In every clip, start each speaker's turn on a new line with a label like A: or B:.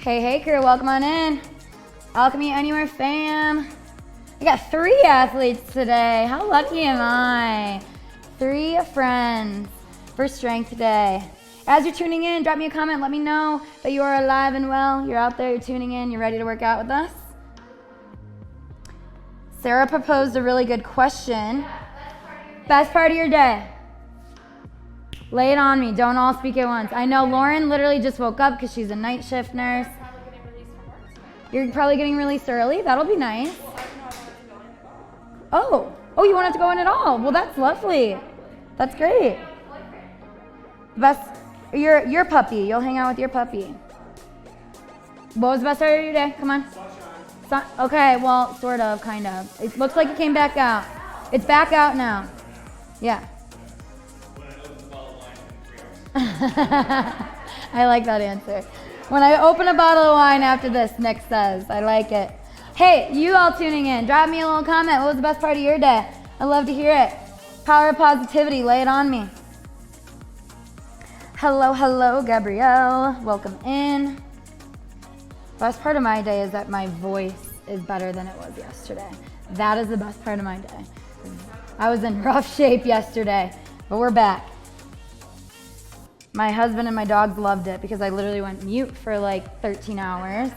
A: Hey, hey crew, welcome on in. Alchemy Anywhere fam. I got 3 athletes today. How lucky am I? 3 friends for strength today. As you're tuning in, drop me a comment. Let me know that you are alive and well. You're out there, you're tuning in, you're ready to work out with us. Sarah proposed a really good question. Best part of your day. Lay it on me. Don't all speak at once. I know Lauren literally just woke up because she's a night shift nurse. You're probably getting released early. That'll be nice. Oh, you won't have to go in at all. Well, that's lovely. That's great. Best, your puppy. You'll hang out with your puppy. What was the best part of your day? Come on. Okay, well, sort of, kind of. It looks like it came back out. It's back out now. Yeah. I like that answer. When I open a bottle of wine after this, Nick says. I like it. Hey, you all tuning in, drop me a little comment. What was the best part of your day? I'd love to hear it. Power of positivity, lay it on me. Hello, Gabrielle. Welcome in. Best part of my day is that my voice is better than it was yesterday. That is the best part of my day. I was in rough shape yesterday, but we're back. My husband and my dogs loved it because I literally went mute for like 13 hours.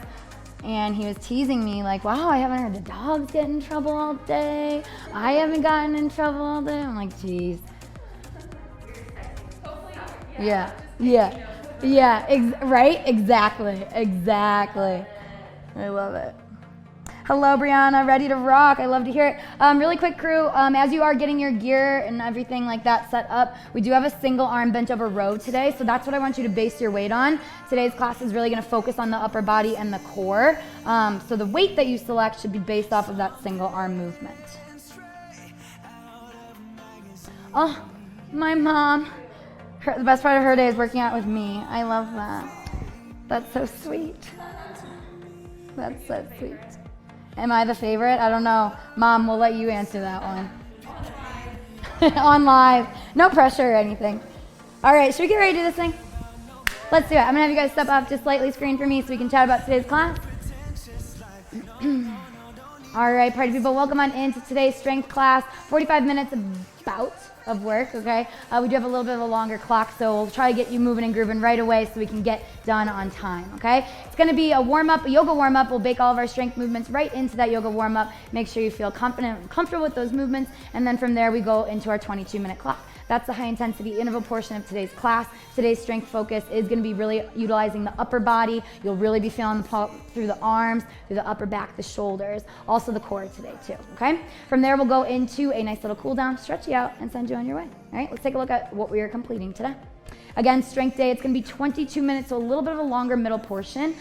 A: And he was teasing me like, wow, I haven't heard the dogs get in trouble all day. I haven't gotten in trouble all day. I'm like, geez. Yeah, right? Exactly. I love it. Hello, Brianna, ready to rock. I love to hear it. Really quick, crew, as you are getting your gear and everything like that set up, we do have a single arm bent over row today, so that's what I want you to base your weight on. Today's class is really gonna focus on the upper body and the core, so the weight that you select should be based off of that single arm movement. Oh, my mom, the best part of her day is working out with me. I love that. That's so sweet. That's so sweet. Am I the favorite? I don't know. Mom, we'll let you answer that one. On live. No pressure or anything. All right, should we get ready to do this thing? Let's do it. I'm going to have you guys step up just slightly screen for me so we can chat about today's class. All right, party people, welcome on into today's strength class. 45 minutes about of work, okay? We do have a little bit of a longer clock, so we'll try to get you moving and grooving right away so we can get done on time, okay? It's gonna be a warm-up, a yoga warm-up. We'll bake all of our strength movements right into that yoga warm-up. Make sure you feel confident and comfortable with those movements, and then from there we go into our 22-minute clock. That's the high intensity interval portion of today's class. Today's strength focus is gonna be really utilizing the upper body. You'll really be feeling the pulse through the arms, through the upper back, the shoulders, also the core today too, okay? From there we'll go into a nice little cool down, stretch you out, and send you on your way. All right, let's take a look at what we are completing today. Again, strength day, it's gonna be 22 minutes, so a little bit of a longer middle portion.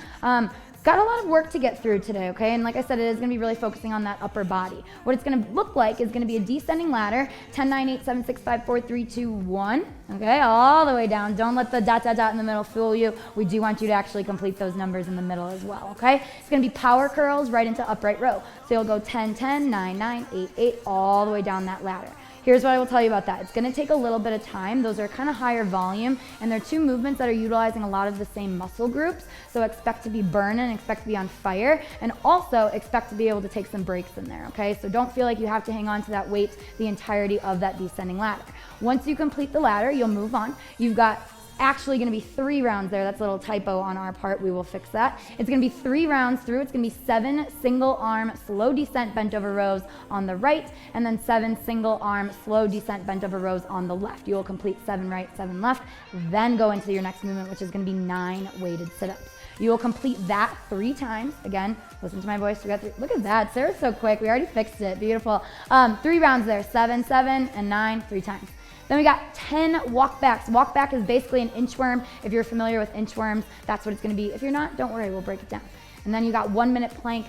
A: Got a lot of work to get through today, okay? And like I said, it is gonna be really focusing on that upper body. What it's gonna look like is gonna be a descending ladder, 10, 9, 8, 7, 6, 5, 4, 3, 2, 1, okay? All the way down. Don't let the dot, dot, dot in the middle fool you. We do want you to actually complete those numbers in the middle as well, okay? It's gonna be power curls right into upright row. So you'll go 10, 10, 9, 9, 8, 8, all the way down that ladder. Here's what I will tell you about that. It's gonna take a little bit of time. Those are kind of higher volume, and they're 2 movements that are utilizing a lot of the same muscle groups. So expect to be burning, expect to be on fire, and also expect to be able to take some breaks in there, okay? So don't feel like you have to hang on to that weight the entirety of that descending ladder. Once you complete the ladder, you'll move on. You've got actually gonna be 3 rounds there. That's a little typo on our part. We will fix that. It's gonna be 3 rounds through. It's gonna be 7 single arm slow descent bent over rows on the right, and then 7 single arm slow descent bent over rows on the left. You will complete 7 right, 7 left, then go into your next movement, which is gonna be 9 weighted sit-ups. You will complete that 3 times. Again, listen to my voice. We got 3. Look at that. Sarah's so quick. We already fixed it. Beautiful. 3 rounds there. 7, 7, and 9, 3 times. Then we got 10 walk backs. Walk back is basically an inchworm. If you're familiar with inchworms, that's what it's gonna be. If you're not, don't worry, we'll break it down. And then you got 1 minute plank.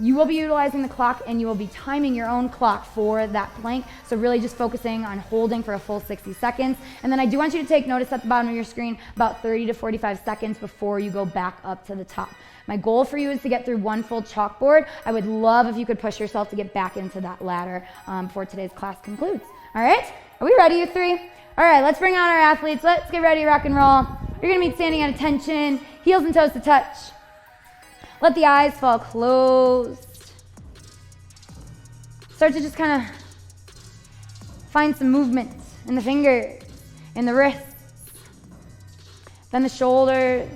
A: You will be utilizing the clock and you will be timing your own clock for that plank. So really just focusing on holding for a full 60 seconds. And then I do want you to take notice at the bottom of your screen about 30 to 45 seconds before you go back up to the top. My goal for you is to get through 1 full chalkboard. I would love if you could push yourself to get back into that ladder before today's class concludes. All right? Are we ready, you 3? All right, let's bring on our athletes. Let's get ready to rock and roll. You're gonna be standing at attention, heels and toes to touch. Let the eyes fall closed. Start to just kind of find some movement in the fingers, in the wrists, then the shoulders.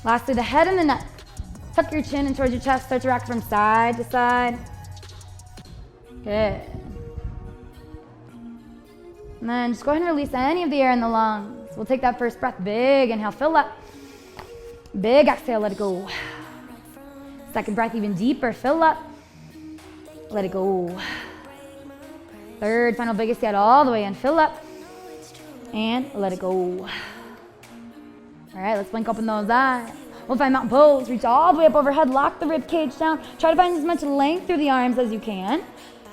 A: Lastly, the head and the neck. Tuck your chin in towards your chest. Start to rock from side to side. Good. And then just go ahead and release any of the air in the lungs. We'll take that first breath. Big inhale, fill up. Big exhale, let it go. Second breath, even deeper, fill up. Let it go. Third, final biggest yet, all the way in, fill up. And let it go. All right, let's blink open those eyes. We'll find mountain pose. Reach all the way up overhead. Lock the rib cage down. Try to find as much length through the arms as you can.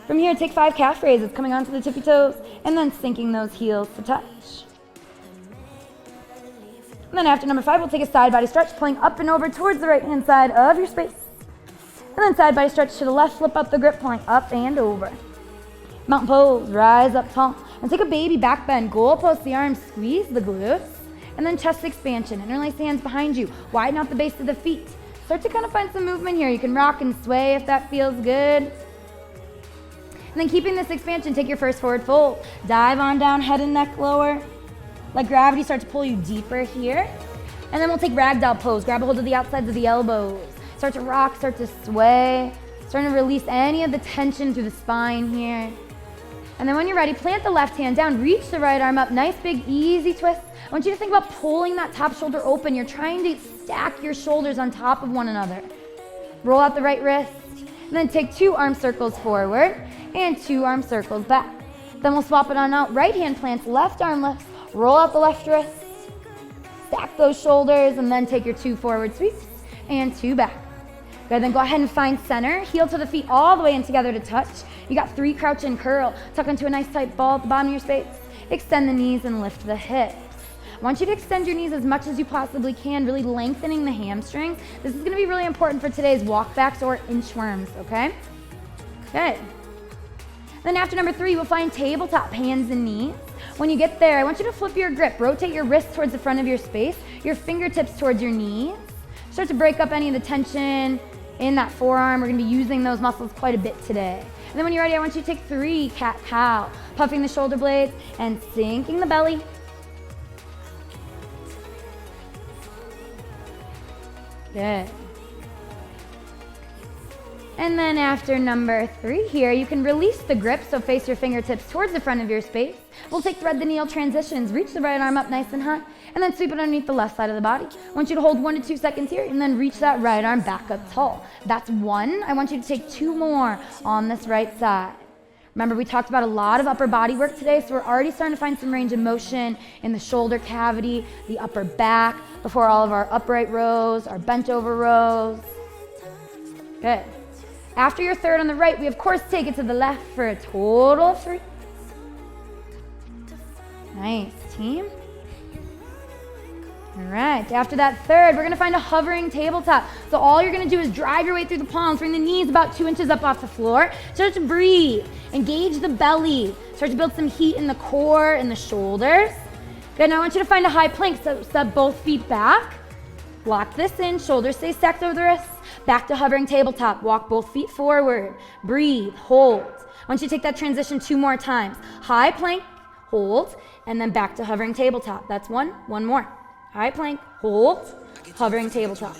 A: From here, take 5 calf raises, coming onto the tippy toes, and then sinking those heels to touch. And then after number 5, we'll take a side body stretch, pulling up and over towards the right-hand side of your space. And then side body stretch to the left, flip up the grip, pulling up and over. Mountain pose, rise up tall, and take a baby back bend. Goal post the arms, squeeze the glutes, and then chest expansion. Interlace the hands behind you, widen out the base of the feet. Start to kind of find some movement here. You can rock and sway if that feels good. And then keeping this expansion, take your first forward fold. Dive on down, head and neck lower. Let gravity start to pull you deeper here. And then we'll take ragdoll pose. Grab a hold of the outsides of the elbows. Start to rock, start to sway. Starting to release any of the tension through the spine here. And then when you're ready, plant the left hand down, reach the right arm up. Nice, big, easy twist. I want you to think about pulling that top shoulder open. You're trying to stack your shoulders on top of one another. Roll out the right wrist. And then take 2 arm circles forward and 2 arm circles back. Then we'll swap it on out. Right hand plants, left arm lifts. Roll out the left wrist. Stack those shoulders and then take your 2 forward sweeps and 2 back. Good, then go ahead and find center. Heel to the feet all the way in together to touch. You got 3 crouch and curl. Tuck into a nice tight ball at the bottom of your space. Extend the knees and lift the hips. I want you to extend your knees as much as you possibly can, really lengthening the hamstrings. This is gonna be really important for today's walkbacks or inchworms, okay? Good. Then after number 3, we'll find tabletop, hands and knees. When you get there, I want you to flip your grip. Rotate your wrist towards the front of your space, your fingertips towards your knees. Start to break up any of the tension in that forearm. We're gonna be using those muscles quite a bit today. And then when you're ready, I want you to take 3 cat-cow, puffing the shoulder blades and sinking the belly. Good. And then after number 3 here, you can release the grip, so face your fingertips towards the front of your space. We'll take thread the kneel transitions, reach the right arm up nice and high, and then sweep it underneath the left side of the body. I want you to hold 1 to 2 seconds here, and then reach that right arm back up tall. That's 1. I want you to take 2 more on this right side. Remember, we talked about a lot of upper body work today, so we're already starting to find some range of motion in the shoulder cavity, the upper back, before all of our upright rows, our bent over rows. Good. After your third on the right, we of course take it to the left for a total of 3. Nice, team. All right, after that third, we're gonna find a hovering tabletop. So all you're gonna do is drive your way through the palms, bring the knees about 2 inches up off the floor. Start to breathe, engage the belly. Start to build some heat in the core and the shoulders. Good, now I want you to find a high plank, so step both feet back. Lock this in, shoulders stay stacked over the wrists. Back to hovering tabletop, walk both feet forward. Breathe, hold. I want you to take that transition 2 more times. High plank, hold, and then back to hovering tabletop. That's 1 more. High plank, hold, hovering tabletop.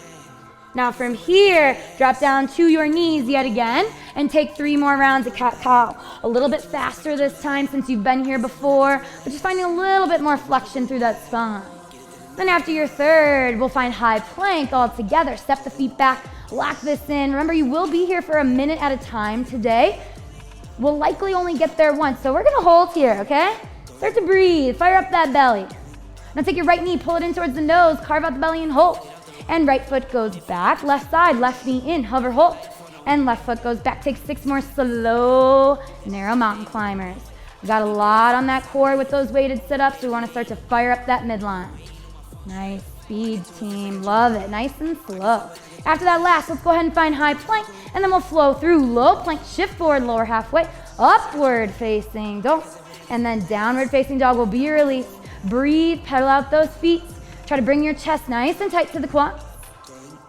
A: Now from here, drop down to your knees yet again and take 3 more rounds of cat-cow. A little bit faster this time since you've been here before, but just finding a little bit more flexion through that spine. Then after your third, we'll find high plank all together. Step the feet back, lock this in. Remember, you will be here for a minute at a time today. We'll likely only get there once, so we're gonna hold here, okay? Start to breathe, fire up that belly. Now take your right knee, pull it in towards the nose, carve out the belly and hold. And right foot goes back, left side, left knee in, hover, hold. And left foot goes back. Take 6 more slow, narrow mountain climbers. We got a lot on that core with those weighted sit-ups. We wanna start to fire up that midline. Nice speed, team, love it, nice and slow. After that last, let's go ahead and find high plank, and then we'll flow through low plank, shift forward, lower halfway, upward facing dog, and then downward facing dog will be your release. Breathe, pedal out those feet. Try to bring your chest nice and tight to the quads.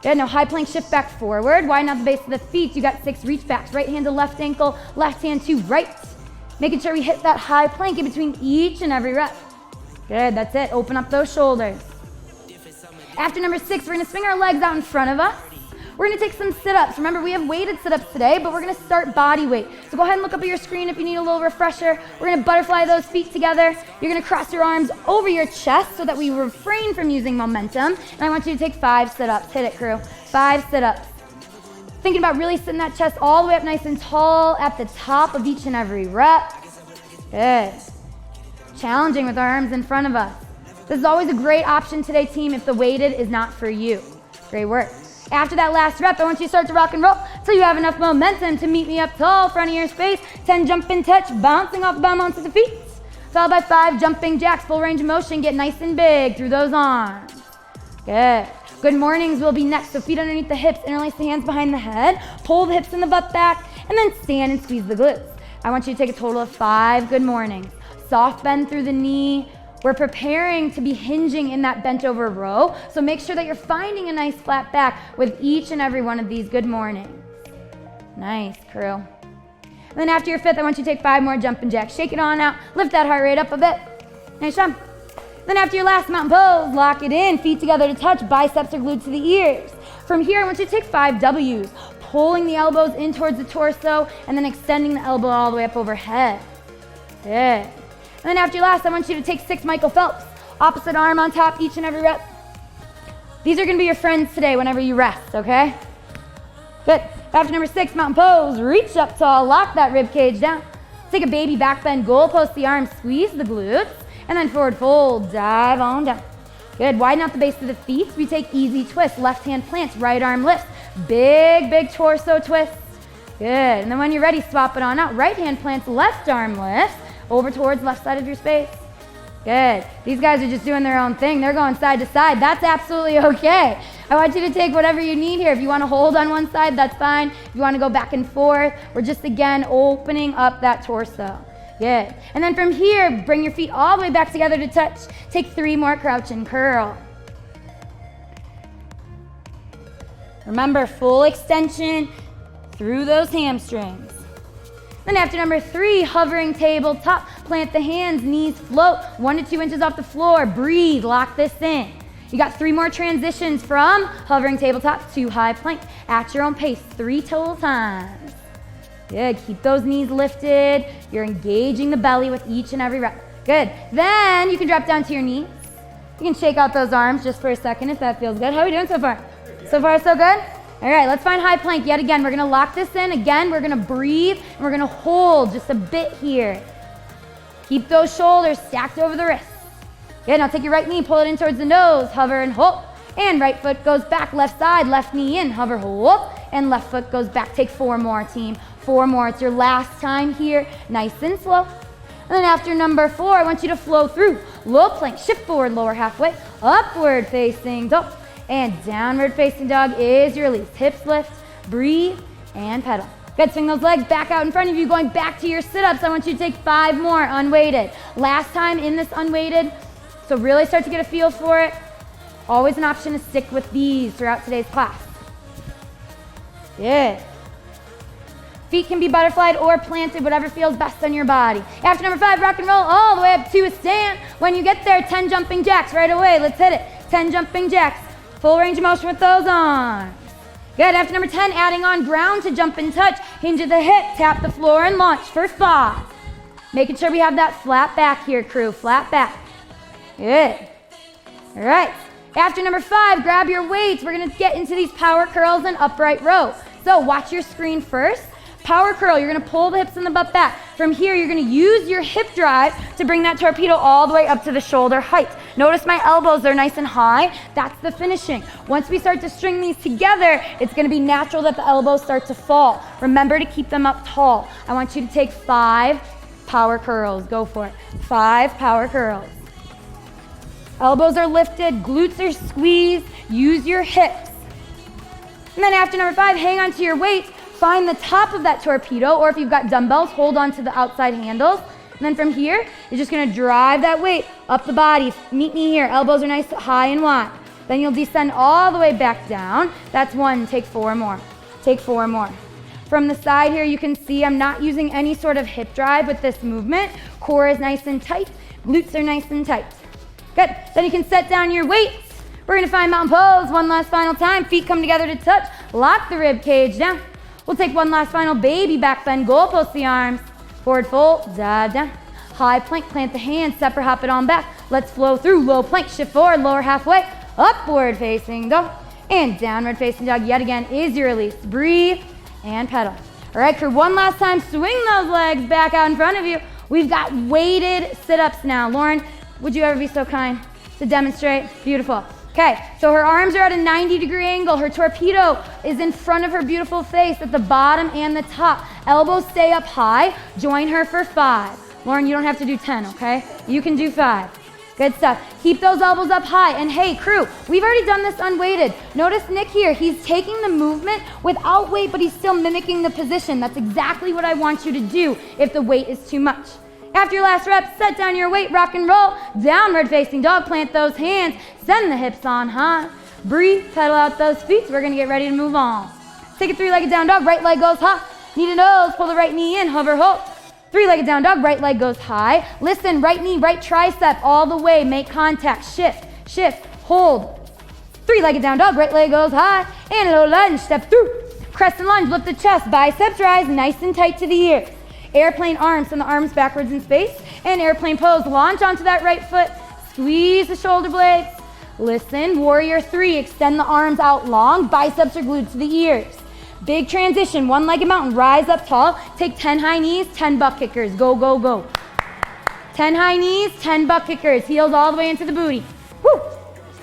A: Good, now high plank, shift back forward. Widen out the base of the feet. You got 6 reach backs. Right hand to left ankle, left hand to right. Making sure we hit that high plank in between each and every rep. Good, that's it. Open up those shoulders. After number 6, we're gonna swing our legs out in front of us. We're gonna take some sit-ups. Remember, we have weighted sit-ups today, but we're gonna start body weight. So go ahead and look up at your screen if you need a little refresher. We're gonna butterfly those feet together. You're gonna cross your arms over your chest so that we refrain from using momentum. And I want you to take 5 sit-ups. Hit it, crew. 5 sit-ups. Thinking about really sitting that chest all the way up nice and tall at the top of each and every rep. Good. Challenging with our arms in front of us. This is always a great option today, team, if the weighted is not for you. Great work. After that last rep, I want you to start to rock and roll till you have enough momentum to meet me up tall, front of your space. 10 jumping touch, bouncing off the bum onto the feet. Followed by 5 jumping jacks, full range of motion. Get nice and big through those arms. Good. Good mornings will be next. So feet underneath the hips, interlace the hands behind the head, pull the hips and the butt back, and then stand and squeeze the glutes. I want you to take a total of 5 good mornings. Soft bend through the knee. We're preparing to be hinging in that bent over row, so make sure that you're finding a nice flat back with each and every one of these good mornings. Nice, crew. And then after your 5th, I want you to take 5 more jumping jacks. Shake it on out, lift that heart rate up a bit. Nice job. Then after your last mountain pose, lock it in, feet together to touch, biceps are glued to the ears. From here, I want you to take 5 W's, pulling the elbows in towards the torso, and then extending the elbow all the way up overhead. Good. And then after your last, I want you to take 6 Michael Phelps. Opposite arm on top each and every rep. These are gonna be your friends today whenever you rest, okay? Good. After number 6, mountain pose, reach up tall, lock that rib cage down. Take a baby back bend, goalpost the arms, squeeze the glutes, and then forward fold, dive on down. Good, widen out the base of the feet. We take easy twists, left hand plants, right arm lifts. Big, big torso twists. Good, and then when you're ready, swap it on out. Right hand plants, left arm lifts. Over towards left side of your space. Good. These guys are just doing their own thing. They're going side to side. That's absolutely okay. I want you to take whatever you need here. If you want to hold on one side, that's fine. If you want to go back and forth, we're just, again, opening up that torso. Good. And then from here, bring your feet all the way back together to touch. Take 3 more crouch and curl. Remember, full extension through those hamstrings. Then after number 3, hovering tabletop, plant the hands, knees float 1 to 2 inches off the floor. Breathe, lock this in. You got 3 more transitions from hovering tabletop to high plank at your own pace, 3 total times. Good, keep those knees lifted. You're engaging the belly with each and every rep. Good, then you can drop down to your knees. You can shake out those arms just for a second if that feels good. How are we doing so far? So far, so good? All right, let's find high plank yet again. We're gonna lock this in. Again, we're gonna breathe, and we're gonna hold just a bit here. Keep those shoulders stacked over the wrists. Good, now take your right knee, pull it in towards the nose, hover and hold. And right foot goes back, left side, left knee in, hover, hold. And left foot goes back. Take 4 more, team. 4 more. It's your last time here. Nice and slow. And then after number 4, I want you to flow through. Low plank, shift forward, lower halfway, upward facing dog. And downward facing dog is your release. Hips lift, breathe, and pedal. Good, swing those legs back out in front of you, going back to your sit-ups. I want you to take 5 more unweighted. Last time in this unweighted, so really start to get a feel for it. Always an option to stick with these throughout today's class. Good. Feet can be butterflied or planted, whatever feels best on your body. After number 5, rock and roll all the way up to a stand. When you get there, 10 jumping jacks right away. Let's hit it. 10 jumping jacks. Full range of motion with those arms. Good, after number 10, adding on ground to jump and touch. Hinge at the hip, tap the floor and launch for 5. Making sure we have that flat back here, crew, flat back. Good. All right, after number 5, grab your weights. We're gonna get into these power curls and upright row. So watch your screen first. Power curl, you're gonna pull the hips and the butt back. From here, you're gonna use your hip drive to bring that torpedo all the way up to the shoulder height. Notice my elbows, they're nice and high. That's the finishing. Once we start to string these together, it's gonna be natural that the elbows start to fall. Remember to keep them up tall. I want you to take 5 power curls. Go for it. 5 power curls. Elbows are lifted, glutes are squeezed. Use your hips. And then after number 5, hang on to your weights. Find the top of that torpedo, or if you've got dumbbells, hold on to the outside handles. And then from here, you're just gonna drive that weight up the body. Meet me here. Elbows are nice, high and wide. Then you'll descend all the way back down. That's 1, take 4 more. Take 4 more. From the side here, you can see I'm not using any sort of hip drive with this movement. Core is nice and tight, glutes are nice and tight. Good, then you can set down your weights. We're gonna find mountain pose one last final time. Feet come together to touch, lock the rib cage down. We'll take one last final baby back bend, goal post the arms. Forward fold, dive down. High plank, plant the hands, separate hop it on back. Let's flow through, low plank, shift forward, lower halfway, upward facing dog. And downward facing dog yet again is your release. Breathe and pedal. All right, crew, one last time, swing those legs back out in front of you. We've got weighted sit-ups now. Lauren, would you ever be so kind to demonstrate? Beautiful. Okay, so her arms are at a 90-degree angle. Her torpedo is in front of her beautiful face at the bottom and the top. Elbows stay up high. Join her for 5. Lauren, you don't have to do 10, okay? You can do 5. Good stuff. Keep those elbows up high. And hey, crew, we've already done this unweighted. Notice Nick here. He's taking the movement without weight, but he's still mimicking the position. That's exactly what I want you to do if the weight is too much. After your last rep, set down your weight, rock and roll. Downward facing dog, plant those hands. Send the hips on high. Breathe, pedal out those feet. We're gonna get ready to move on. Take a 3-legged down dog, right leg goes high. Knee to nose, pull the right knee in, hover, hold. 3-legged down dog, right leg goes high. Listen, right knee, right tricep all the way, make contact, shift, shift, hold. 3-legged down dog, right leg goes high. And a low lunge, step through. Crescent lunge, lift the chest, biceps rise, nice and tight to the ears. Airplane arms, send the arms backwards in space. And airplane pose, launch onto that right foot, squeeze the shoulder blades. Listen, warrior 3, extend the arms out long, biceps are glued to the ears. Big transition, 1-legged mountain, rise up tall, take 10 high knees, 10 butt kickers, go, go, go. 10 high knees, 10 butt kickers, heels all the way into the booty. Woo,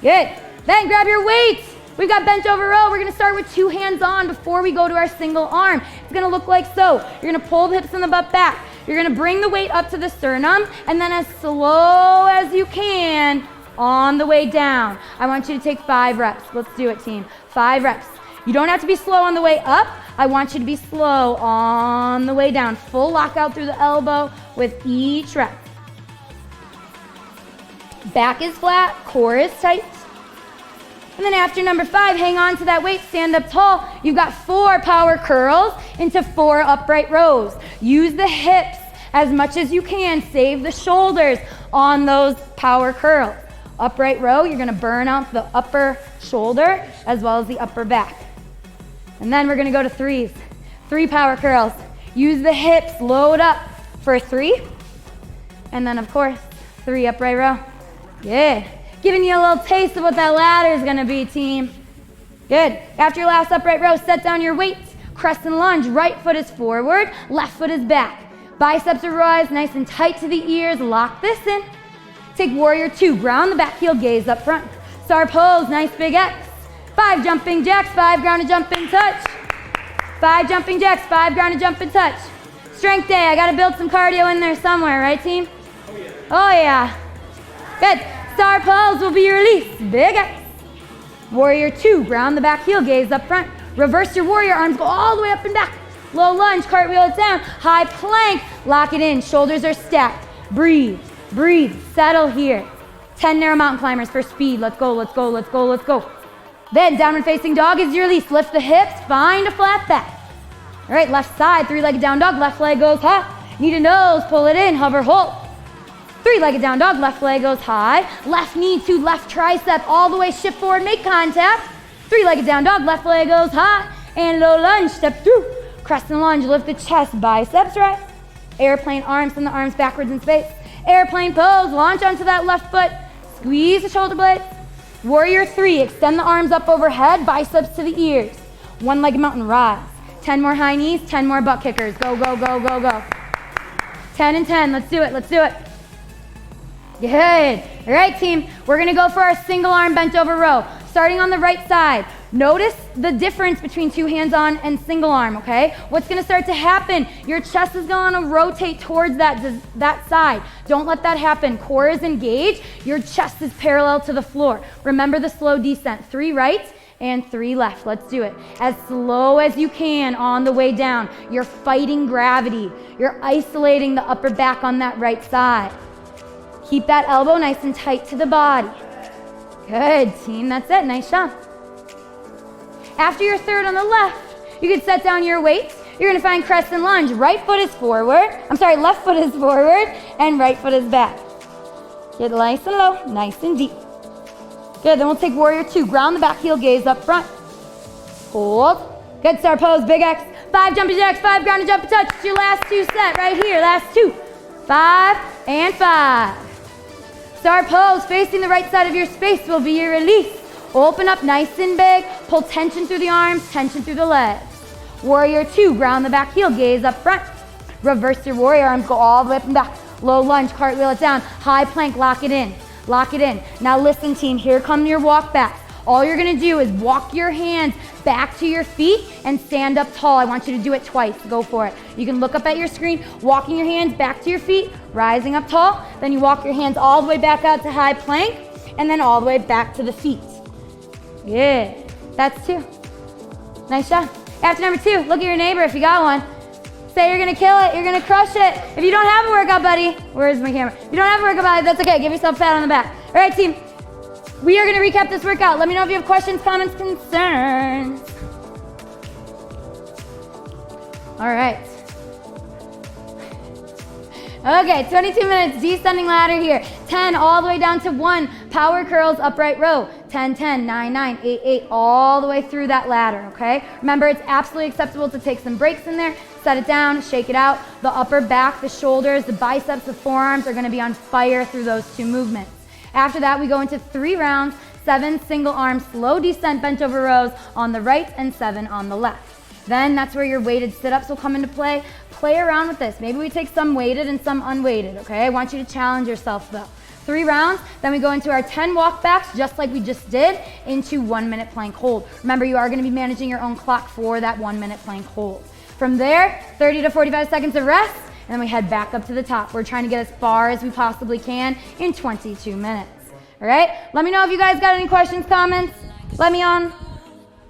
A: good. Then grab your weights. We've got bench over row. We're gonna start with 2 hands on before we go to our single arm. It's gonna look like so. You're gonna pull the hips and the butt back. You're gonna bring the weight up to the sternum, and then as slow as you can on the way down. I want you to take 5 reps. Let's do it, team. 5 reps. You don't have to be slow on the way up. I want you to be slow on the way down. Full lockout through the elbow with each rep. Back is flat, core is tight. And then after number 5, hang on to that weight, stand up tall. You've got 4 power curls into 4 upright rows. Use the hips as much as you can. Save the shoulders on those power curls. Upright row, you're gonna burn out the upper shoulder as well as the upper back. And then we're gonna go to 3s. 3 power curls. Use the hips, load up for 3. And then of course, 3 upright row. Yeah. Giving you a little taste of what that ladder is gonna be, team. Good. After your last upright row, set down your weights. Crescent lunge, right foot is forward, left foot is back. Biceps are raised, nice and tight to the ears. Lock this in. Take warrior 2, ground the back heel, gaze up front. Star pose, nice big X. 5 jumping jacks, 5 grounded jump and touch. 5 jumping jacks, 5 grounded jump and touch. Strength day, I gotta build some cardio in there somewhere, right team? Oh yeah. Oh yeah. Good. Star pose will be your release. Big X. Warrior 2, ground the back heel, gaze up front. Reverse your warrior, arms go all the way up and back. Low lunge, cartwheel it down. High plank, lock it in. Shoulders are stacked. Breathe, breathe, settle here. 10 narrow mountain climbers for speed. Let's go, let's go, let's go, let's go. Then downward facing dog is your release. Lift the hips, find a flat back. All right, left side, 3-legged down dog. Left leg goes high. Knee to nose, pull it in, hover, hold. 3-legged down dog, left leg goes high. Left knee to left tricep, all the way, shift forward, make contact. 3-legged down dog, left leg goes high. And low lunge, step through. Crescent lunge, lift the chest, biceps right. Airplane arms, send the arms backwards in space. Airplane pose, launch onto that left foot. Squeeze the shoulder blades. Warrior 3, extend the arms up overhead, biceps to the ears. 1-legged mountain rise. 10 more high knees, 10 more butt kickers. Go, go, go, go, go. 10 and 10, let's do it, let's do it. Good. All right, team, we're gonna go for our single arm bent over row. Starting on the right side. Notice the difference between 2 hands on and single arm, okay? What's gonna start to happen? Your chest is gonna rotate towards that side. Don't let that happen. Core is engaged. Your chest is parallel to the floor. Remember the slow descent. 3 right and 3 left. Let's do it. As slow as you can on the way down. You're fighting gravity. You're isolating the upper back on that right side. Keep that elbow nice and tight to the body. Good, team. That's it. Nice job. After your third on the left, you can set down your weights. You're going to find crescent lunge. Left foot is forward, and right foot is back. Get nice and low, nice and deep. Good, then we'll take warrior 2. Ground the back heel, gaze up front. Hold. Good, star pose, big X. 5 jumping jacks, 5 ground and jump and touch. It's your last 2 set right here, last 2. 5 and 5. Star pose, facing the right side of your space will be your release. Open up nice and big. Pull tension through the arms, tension through the legs. Warrior 2, ground the back heel, gaze up front. Reverse your warrior arms, go all the way up and back. Low lunge, cartwheel it down. High plank, lock it in. Lock it in. Now listen, team, here come your walk backs. All you're gonna do is walk your hands back to your feet and stand up tall. I want you to do it twice. Go for it. You can look up at your screen, walking your hands back to your feet, rising up tall. Then you walk your hands all the way back out to high plank, and then all the way back to the feet. Good. That's 2. Nice job. After number 2, look at your neighbor if you got one. Say you're gonna kill it, you're gonna crush it. If you don't have a workout buddy, where's my camera? If you don't have a workout buddy, that's okay. Give yourself a pat on the back. All right, team. We are gonna recap this workout. Let me know if you have questions, comments, concerns. All right. Okay, 22 minutes, descending ladder here. 10 all the way down to 1. Power curls, upright row. 10, 10, 9, 9, 8, 8, all the way through that ladder, okay? Remember, it's absolutely acceptable to take some breaks in there. Set it down, shake it out. The upper back, the shoulders, the biceps, the forearms are gonna be on fire through those 2 movements. After that, we go into 3 rounds, 7 single arm, slow descent bench over rows on the right and 7 on the left. Then that's where your weighted sit-ups will come into play. Play around with this. Maybe we take some weighted and some unweighted, okay? I want you to challenge yourself though. 3 rounds, then we go into our 10 walk backs, just like we just did, into 1 minute plank hold. Remember, you are gonna be managing your own clock for that 1 minute plank hold. From there, 30 to 45 seconds of rest, and then we head back up to the top. We're trying to get as far as we possibly can in 22 minutes. All right? Let me know if you guys got any questions, comments. Let me on.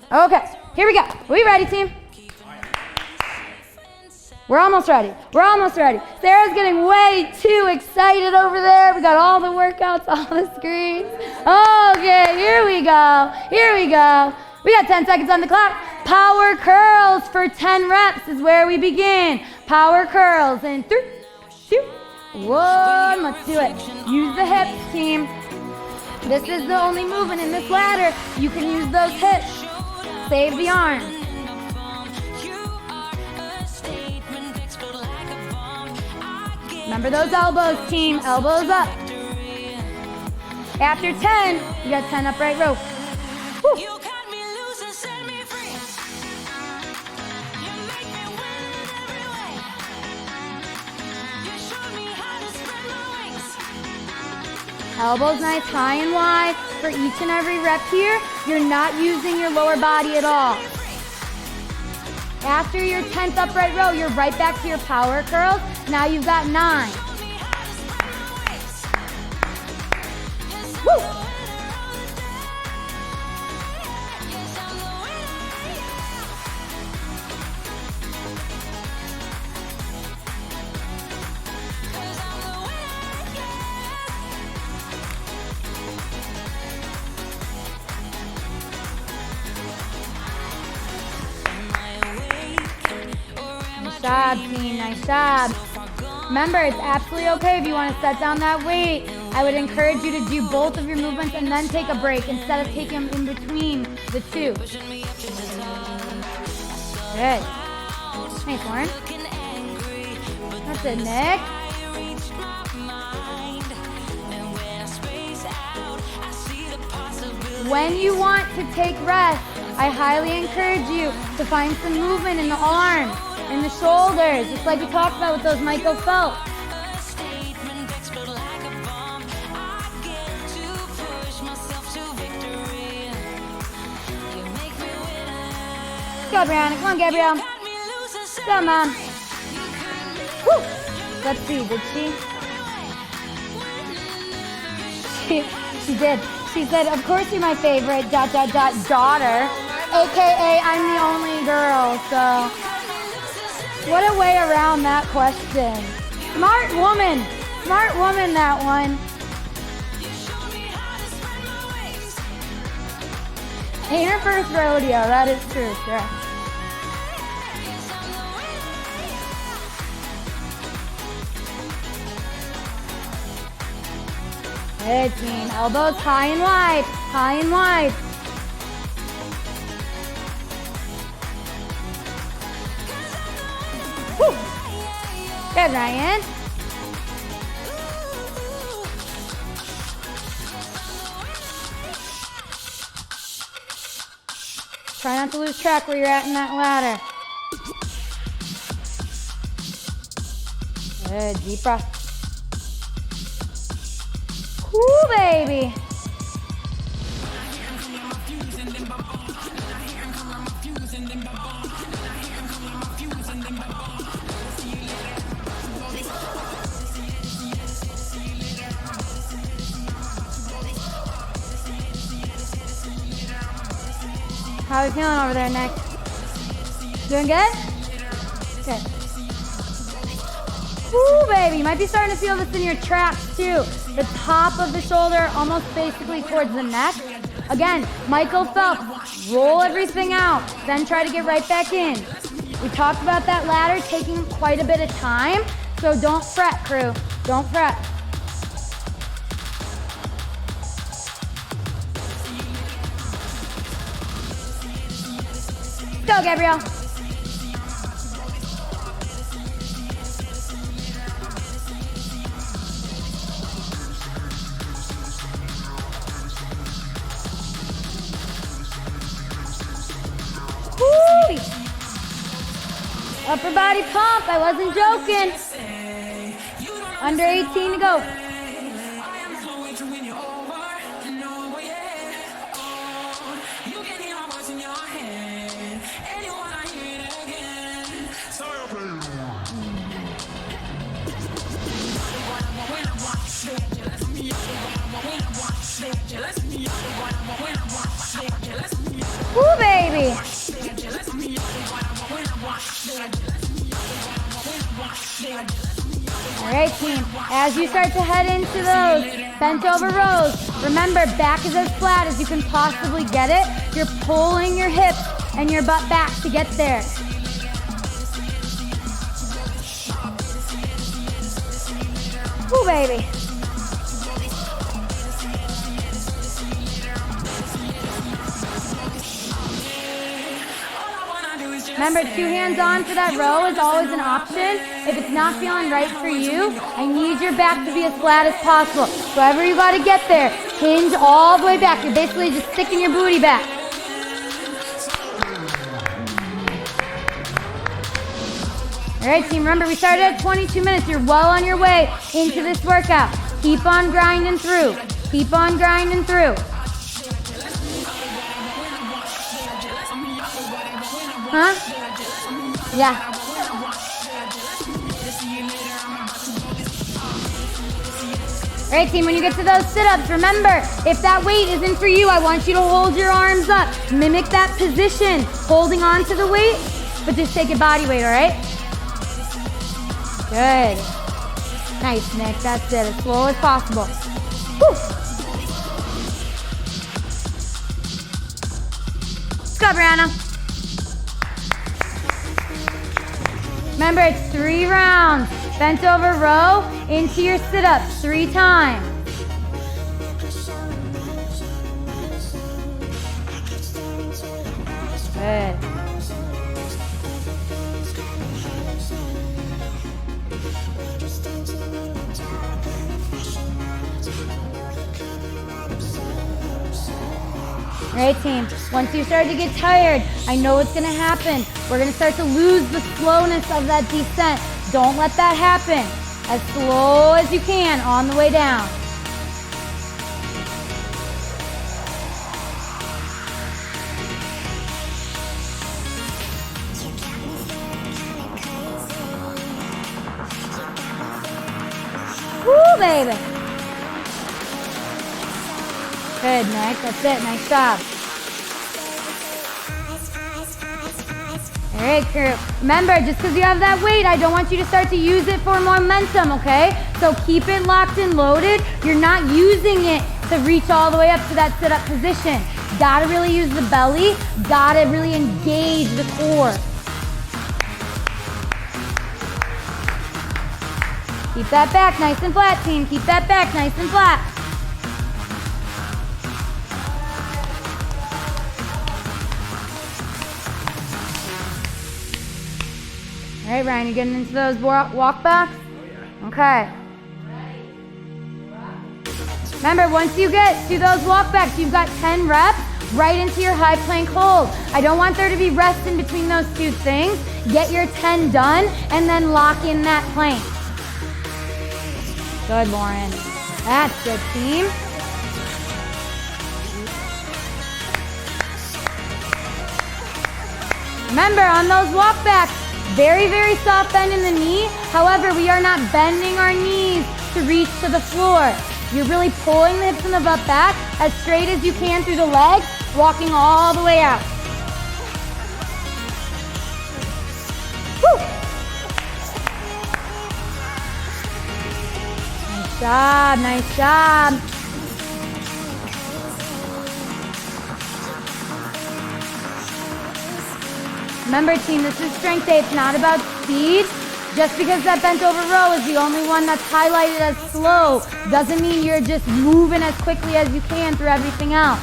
A: Okay, here we go. Are we ready, team? We're almost ready. We're almost ready. Sarah's getting way too excited over there. We got all the workouts on the screen. Okay, here we go. Here we go. We got 10 seconds on the clock. Power curls for 10 reps is where we begin. Power curls in 3, 2, 1. Let's do it. Use the hips, team. This is the only movement in this ladder. You can use those hips. Save the arms. Remember those elbows, team. Elbows up. After 10, you got 10 upright row. Woo. Elbows nice, high and wide. For each and every rep here, you're not using your lower body at all. After your 10th upright row, you're right back to your power curls. Now you've got 9. Woo! Nice job, team. Nice job. Remember, it's absolutely okay if you want to set down that weight. I would encourage you to do both of your movements and then take a break instead of taking them in between the 2. Good. Nice, Lauren. That's it, Nick. When you want to take rest, I highly encourage you to find some movement in the arms, in the shoulders, just like we talked about with those Michael Phelps. Go, Brianna. Come on, Gabrielle. Come on. Woo. Let's see. Did she? She did. She said, "Of course you're my favorite, ... daughter. AKA, I'm the only girl." So, what a way around that question. Smart woman, that one. Ain't her first rodeo, that is true, sure. Good team, elbows high and wide, high and wide. Woo. Good, Ryan. Try not to lose track where you're at in that ladder. Good, deep breath. Woo, baby. How are we feeling over there, Nick? Doing good? Good. Woo, baby. You might be starting to feel this in your traps, too. The top of the shoulder, almost basically towards the neck. Again, Michael Phelps, roll everything out, then try to get right back in. We talked about that ladder taking quite a bit of time, so don't fret, crew. Don't fret. Go, Gabrielle. Woo! Upper body pump. I wasn't joking. Under 18 to go. Woo, baby. All right, team. As you start to head into those bent over rows, remember, back is as flat as you can possibly get it. You're pulling your hips and your butt back to get there. Woo, baby. Remember, 2 hands on for that row is always an option. If it's not feeling right for you, I need your back to be as flat as possible. So however you got to get there, hinge all the way back. You're basically just sticking your booty back. All right, team, remember, we started at 22 minutes. You're well on your way into this workout. Keep on grinding through. Keep on grinding through. Huh? Yeah. All right, team, when you get to those sit-ups, remember, if that weight isn't for you, I want you to hold your arms up. Mimic that position, holding on to the weight, but just take your body weight, all right? Good. Nice, Nick. That's it. As slow as possible. Woo. Let's go, Brianna. Remember, it's 3 rounds. Bent over row into your sit-ups 3 times. Good. All right, team, once you start to get tired, I know what's gonna happen. We're gonna start to lose the slowness of that descent. Don't let that happen. As slow as you can on the way down. Woo, baby. Good, Nick. That's it. Nice job. All right, crew. Remember, just because you have that weight, I don't want you to start to use it for momentum, okay? So keep it locked and loaded. You're not using it to reach all the way up to that sit-up position. Gotta really use the belly. Gotta really engage the core. Keep that back nice and flat, team. Keep that back nice and flat. All right, Ryan, you getting into those walk backs? Okay. Remember, once you get to those walk backs, you've got 10 reps right into your high plank hold. I don't want there to be rest in between those two things. Get your 10 done and then lock in that plank. Good, Lauren. That's good, team. Remember, on those walk backs, very, very soft bend in the knee. However, we are not bending our knees to reach to the floor. You're really pulling the hips and the butt back as straight as you can through the legs, walking all the way out. Woo! Nice job, nice job. Remember, team, this is strength day. It's not about speed. Just because that bent over row is the only one that's highlighted as slow doesn't mean you're just moving as quickly as you can through everything else.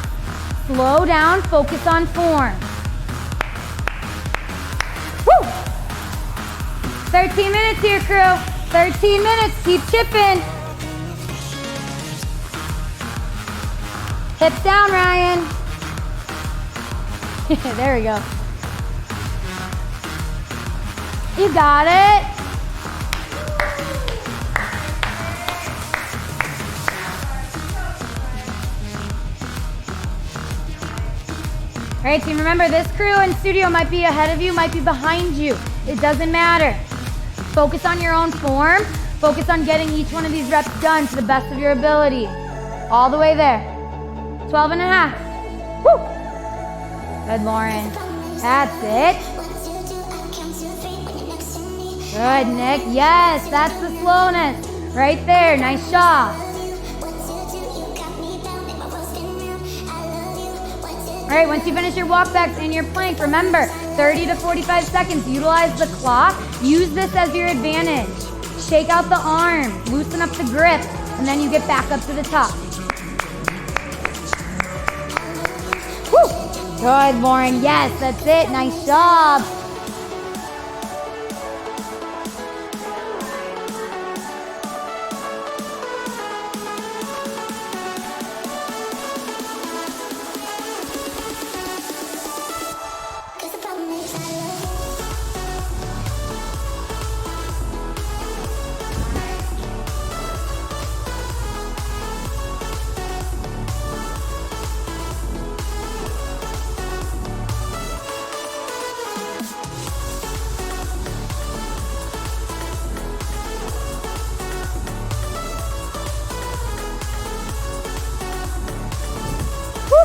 A: Slow down, focus on form. Woo! 13 minutes here, crew. 13 minutes, keep chipping. Hips down, Ryan. There we go. You got it. All right, team, remember this crew in studio might be ahead of you, might be behind you. It doesn't matter. Focus on your own form. Focus on getting each one of these reps done to the best of your ability. All the way there. 12 and a half. Woo! Good, Lauren. That's it. Good, Nick. Yes, that's the slowness. Right there. Nice job. All right, once you finish your walk backs and your plank, remember, 30 to 45 seconds. Utilize the clock. Use this as your advantage. Shake out the arms. Loosen up the grip. And then you get back up to the top. Woo! Good, Lauren. Yes, that's it. Nice job.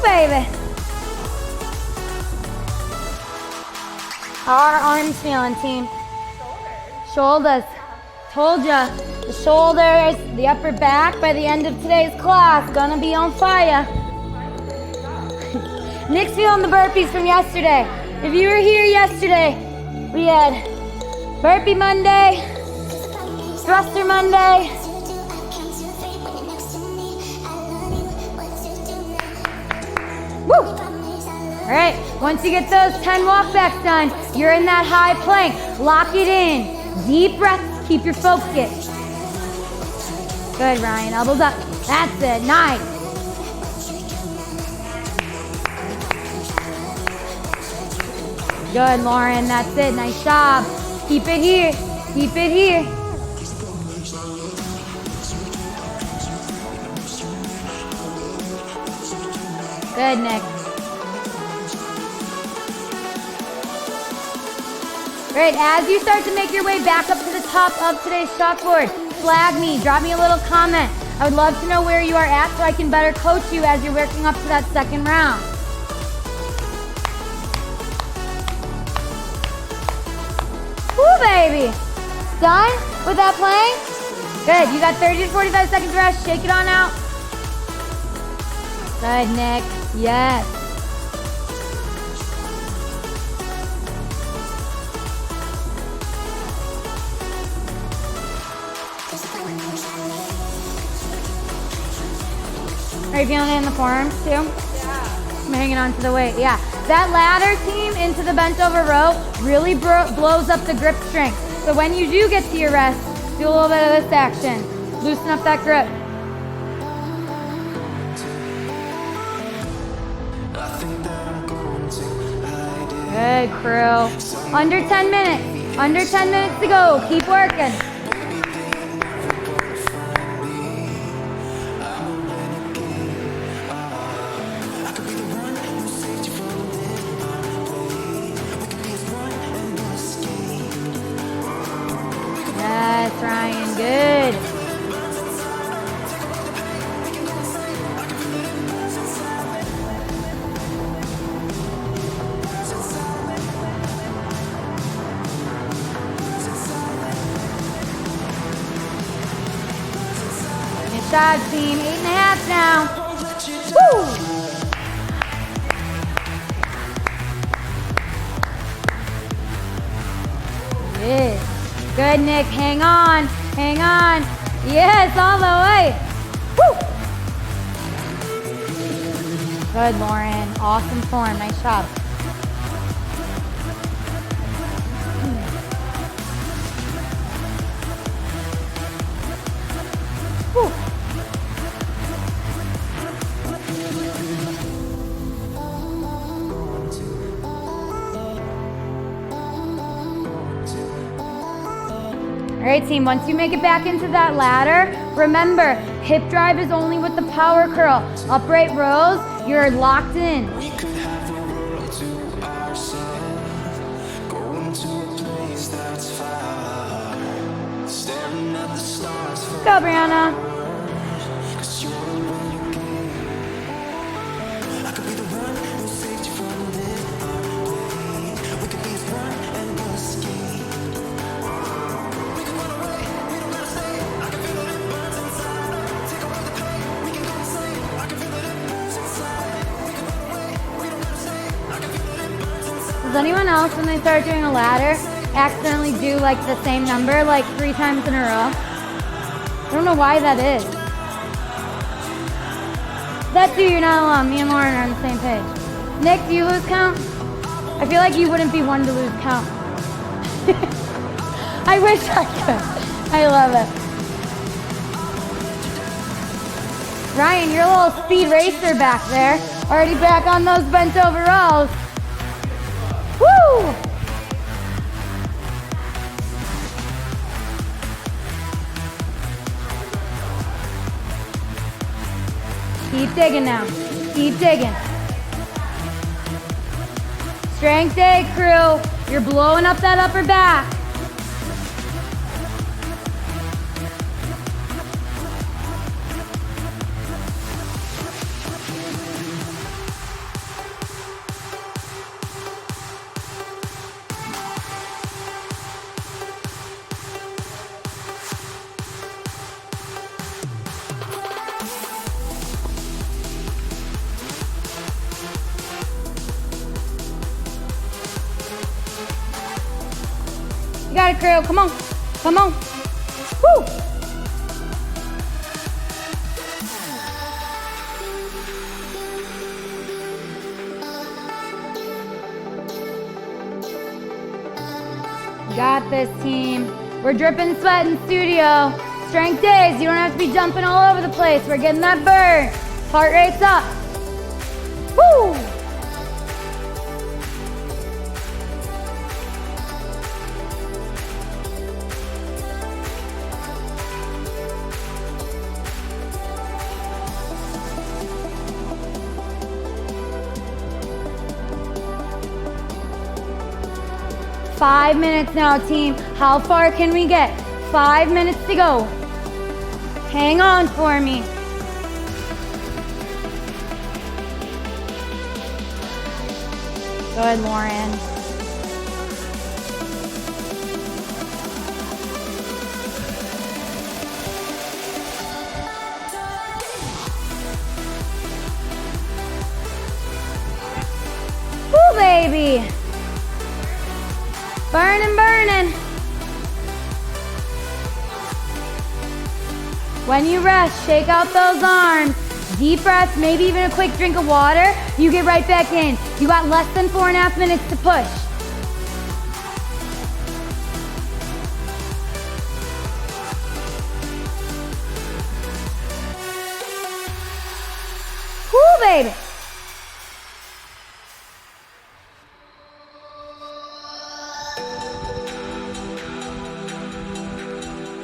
A: Baby. How are our arms feeling, team? Shoulders. Told ya. The shoulders, the upper back by the end of today's class, gonna be on fire. Nick's feeling the burpees from yesterday. If you were here yesterday, we had Burpee Monday, Thruster Monday, woo! All right, once you get those 10 walk backs done, you're in that high plank. Lock it in. Deep breaths, keep your focus. Good, Ryan, elbows up. That's it, nice. Good, Lauren, that's it, nice job. Keep it here, keep it here. Good, Nick. Great, as you start to make your way back up to the top of today's chalkboard, flag me, drop me a little comment. I would love to know where you are at so I can better coach you as you're working up to that second round. Woo, baby. Done with that plank? Good, you got 30 to 45 seconds rest. Shake it on out. Good, Nick. Yes. Are you feeling it in the forearms too? Yeah. I'm hanging on to the weight, yeah. That ladder team into the bent over row really blows up the grip strength. So when you do get to your rest, do a little bit of this action. Loosen up that grip. Good, crew. Under 10 minutes. Under 10 minutes to go. Keep working. Yes, Ryan, good. Good job, team. 8.5 now. Woo! Yes. Good, Nick. Hang on. Hang on. Yes, all the way. Woo! Good, Lauren. Awesome form. Nice job. Woo! All right, team, once you make it back into that ladder, remember, hip drive is only with the power curl. Upright rows, you're locked in. We could have the world to ourselves, going to a place that's far, staring at the stars. Go, Brianna. Does anyone else, when they start doing a ladder, accidentally do like the same number like 3 times in a row? I don't know why that is. That too, you're not alone. Me and Lauren are on the same page. Nick, do you lose count? I feel like you wouldn't be one to lose count. I wish I could. I love it. Ryan, you're a little speed racer back there. Already back on those bent over rows. Woo! Keep digging now. Keep digging. Strength day, crew. You're blowing up that upper back. You got it, crew. Come on. Come on. Woo! You got this, team. We're dripping sweat in studio. Strength days. You don't have to be jumping all over the place. We're getting that burn. Heart rate's up. Woo! 5 minutes now, team. How far can we get? 5 minutes to go. Hang on for me. Go ahead, Lauren. Woo, baby. Burning, burning. When you rest, shake out those arms. Deep breaths, maybe even a quick drink of water. You get right back in. You got less than 4.5 minutes to push. Woo, baby.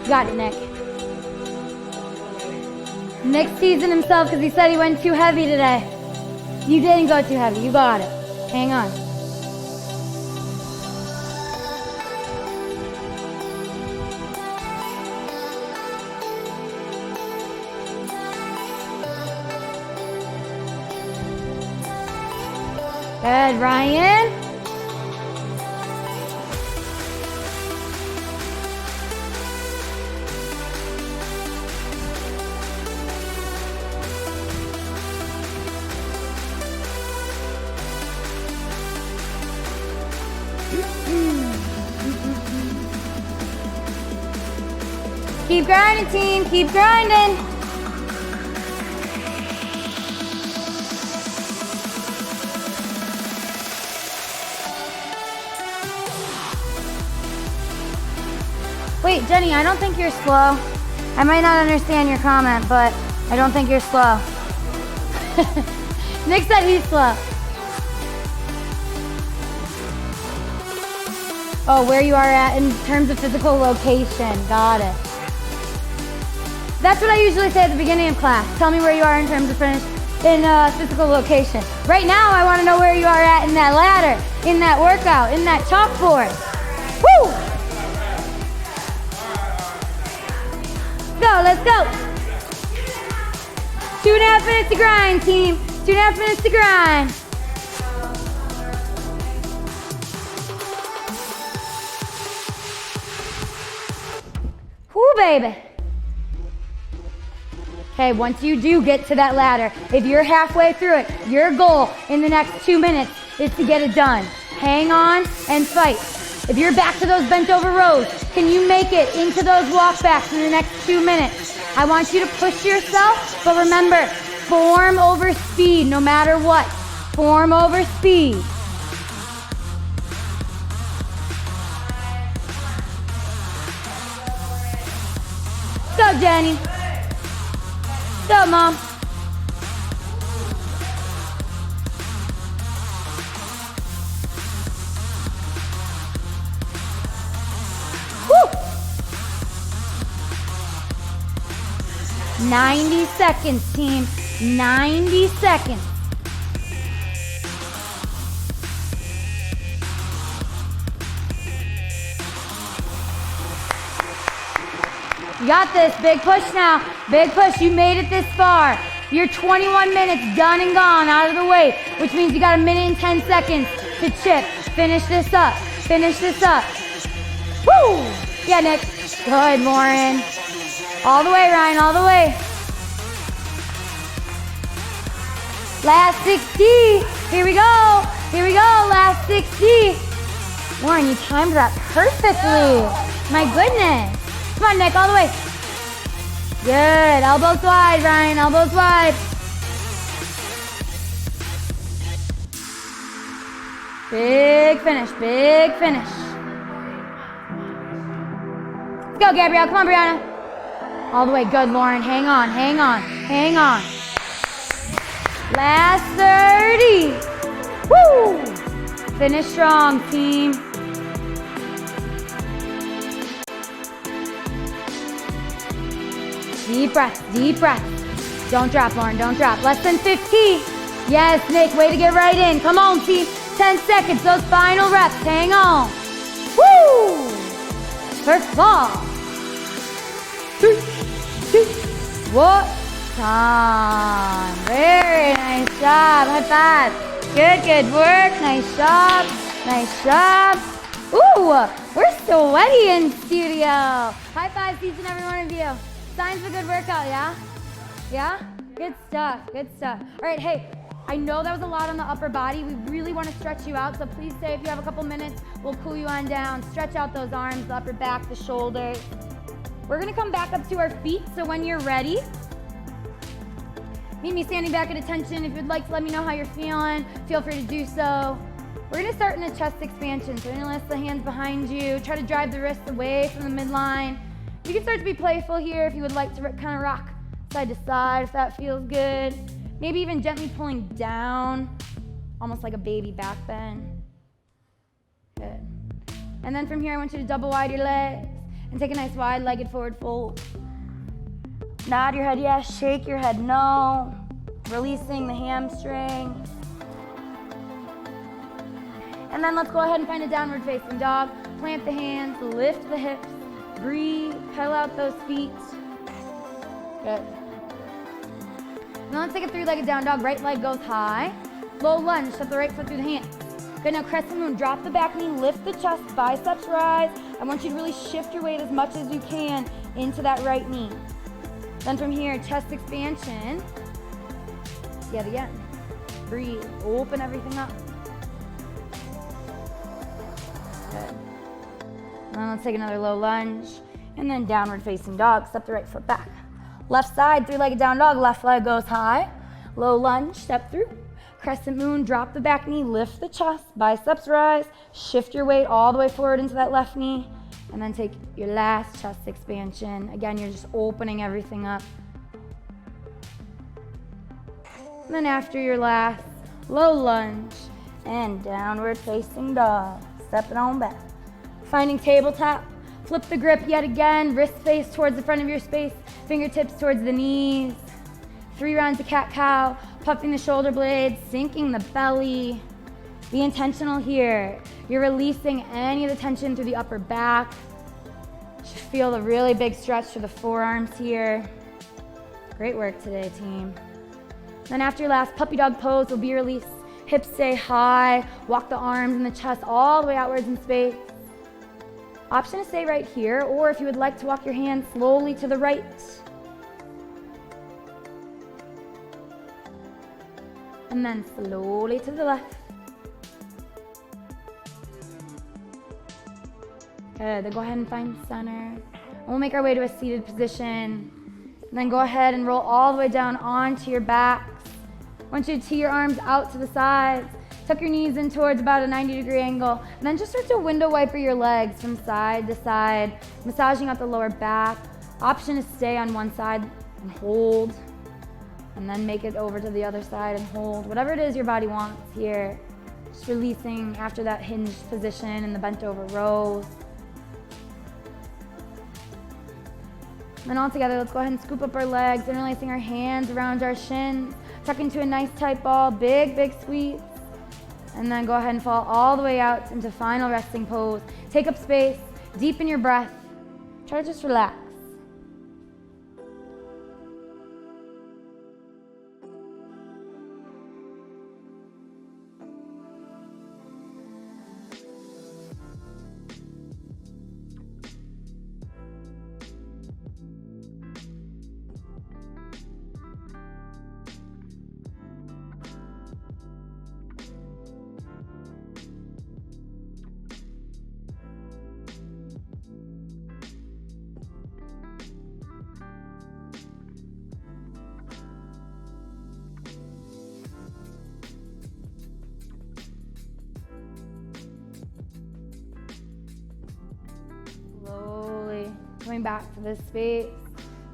A: You got it, Nick. Nick's teasing himself because he said he went too heavy today. You didn't go too heavy. You got it. Hang on. Good, Ryan. Keep grinding, team. Keep grinding. Wait, Jenny, I don't think you're slow. I might not understand your comment, but I don't think you're slow. Nick said he's slow. Oh, where you are at in terms of physical location. Got it. That's what I usually say at the beginning of class. Tell me where you are in terms of physical location. Right now, I want to know where you are at in that ladder, in that workout, in that chalkboard. Woo! Let's go. 2.5 minutes to grind, team. 2.5 minutes to grind. Woo, baby. Okay, once you do get to that ladder, if you're halfway through it, your goal in the next 2 minutes is to get it done. Hang on and fight. If you're back to those bent over rows, can you make it into those walk backs in the next 2 minutes? I want you to push yourself, but remember, form over speed no matter what. Form over speed. Go, Jenny. Go, Mom. Woo! 90 seconds, team. 90 seconds. You got this. Big push now. Big push. You made it this far. You're 21 minutes done and gone out of the weight, which means you got 1 minute and 10 seconds to chip. Finish this up. Finish this up. Woo! Yeah, Nick. Good, Lauren. All the way, Ryan. All the way. Last 60. Here we go. Here we go. Last 60. Lauren, you timed that perfectly. My goodness. Come on, Nick, all the way. Good. Elbows wide, Ryan. Elbows wide. Big finish. Big finish. Let's go, Gabrielle. Come on, Brianna. All the way. Good, Lauren. Hang on. Hang on. Hang on. Last 30. Woo! Finish strong, team. Deep breath, deep breath. Don't drop, Lauren, don't drop. Less than 15. Yes, Nick, way to get right in. Come on, team. 10 seconds, those final reps. Hang on. Woo! First ball. 3, 2, 1. Time. Very nice job. High five. Good, good work. Nice job. Nice job. Ooh, we're sweaty in studio. High five to each and every one of you. Signs of a good workout, yeah? Yeah? Good stuff, good stuff. All right, hey, I know that was a lot on the upper body. We really want to stretch you out, so please stay if you have a couple minutes. We'll cool you on down. Stretch out those arms, the upper back, the shoulders. We're gonna come back up to our feet, so when you're ready, Meet me standing back at attention. If you'd like to let me know how you're feeling, feel free to do so. We're gonna start in a chest expansion. So we're gonna lift the hands behind you. Try to drive the wrists away from the midline. You can start to be playful here if you would like to kind of rock side to side if that feels good. Maybe even gently pulling down, almost like a baby back bend. Good. And then from here, I want you to double wide your legs and take a nice wide-legged forward fold. Nod your head yes, shake your head no. Releasing the hamstring. And then let's go ahead and find a downward facing dog. Plant the hands, lift the hips, breathe, pedal out those feet. Good. Now let's take a three-legged down dog. Right leg goes high. Low lunge, step the right foot through the hands. Good, now crescent moon, drop the back knee, lift the chest, biceps rise. I want you to really shift your weight as much as you can into that right knee. Then from here, chest expansion. Yet again. Breathe, open everything up. Good. Now let's take another low lunge, and then downward facing dog, step the right foot back. Left side, three-legged down dog, left leg goes high. Low lunge, step through. Crescent moon, drop the back knee, lift the chest, biceps rise, shift your weight all the way forward into that left knee, and then take your last chest expansion. Again, you're just opening everything up. And then after your last low lunge and downward facing dog, step it on back. Finding tabletop, flip the grip yet again, wrist face towards the front of your space, fingertips towards the knees. 3 rounds of cat-cow, puffing the shoulder blades, sinking the belly. Be intentional here. You're releasing any of the tension through the upper back. Just feel the really big stretch through the forearms here. Great work today, team. Then after your last puppy dog pose will be your release. Hips stay high, walk the arms and the chest all the way outwards in space. Option to stay right here, or if you would like to walk your hands slowly to the right. And then slowly to the left. Good, then go ahead and find center. And we'll make our way to a seated position. And then go ahead and roll all the way down onto your backs. I want you to tee your arms out to the sides. Tuck your knees in towards about a 90-degree angle. And then just start to window wiper your legs from side to side, massaging out the lower back. Option is stay on one side and hold. And then make it over to the other side and hold. Whatever it is your body wants here. Just releasing after that hinged position and the bent over rows. And then all together, let's go ahead and scoop up our legs, interlacing our hands around our shins. Tuck into a nice tight ball, big, big squeeze. And then go ahead and fall all the way out into final resting pose. Take up space, deepen your breath. Try to just relax. Slowly coming back to this space,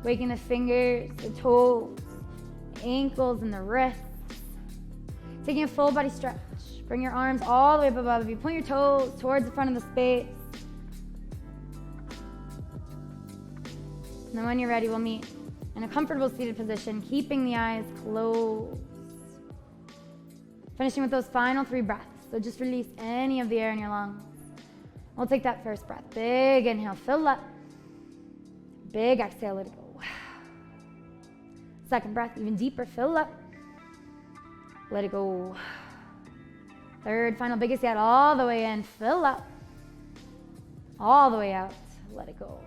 A: waking the fingers, the toes, the ankles, and the wrists. Taking a full body stretch. Bring your arms all the way up above you. Point your toes towards the front of the space. And then when you're ready, we'll meet in a comfortable seated position, keeping the eyes closed. Finishing with those final 3 breaths. So just release any of the air in your lungs. We'll take that first breath. Big inhale, fill up. Big exhale, let it go. Second breath, even deeper, fill up. Let it go. Third, final, biggest yet, all the way in, fill up. All the way out, let it go.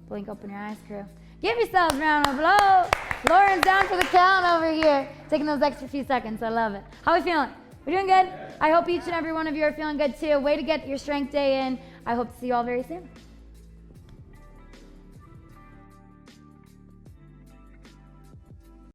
A: Blink open your eyes, crew. Give yourselves a round of applause. Lauren's down for the count over here. Taking those extra few seconds, I love it. How are we feeling? We're doing good? I hope each and every one of you are feeling good too. Way to get your strength day in. I hope to see you all very soon.